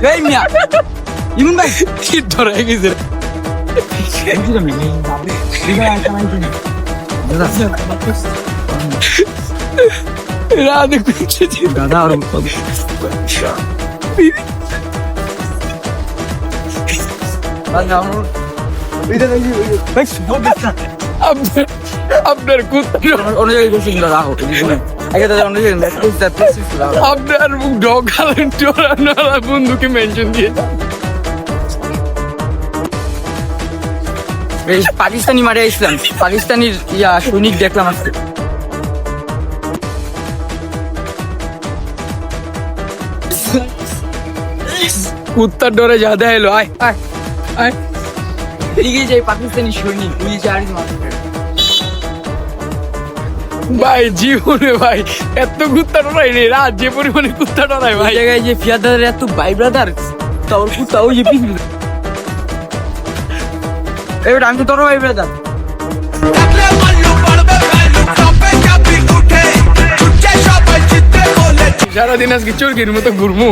এই মিয়া ইমন ভাই কি ধরে গেছে রাধে কুচে দাদা আর আপনার কুত্তা আপনার ঢোকালেন টোরা বন্ধুকে মেনশন দিয়ে এই পাকিস্তানি মারে ইসলাম পাকিস্তানির সৈনিক দেখলাম আজকে কুত্তার ডরে যা দেয় এলো আয় আয় আয় এদিকে যাই পাকিস্তানি সৈনিক পুলিশ আর ভাই জীবনে ভাই এত কুত্তা ডরাই রে রাত যে পরিমাণে কুত্তা ডরাই ভাই ভাই জায়গায় যে ফিয়াদার এত ভাই ব্রাদার তোর কুত্তা ওই যে পিছনে এবার আমি তো তোর ভাই ব্রাদার সারাদিন আজকে চোরকির মতো ঘুরমু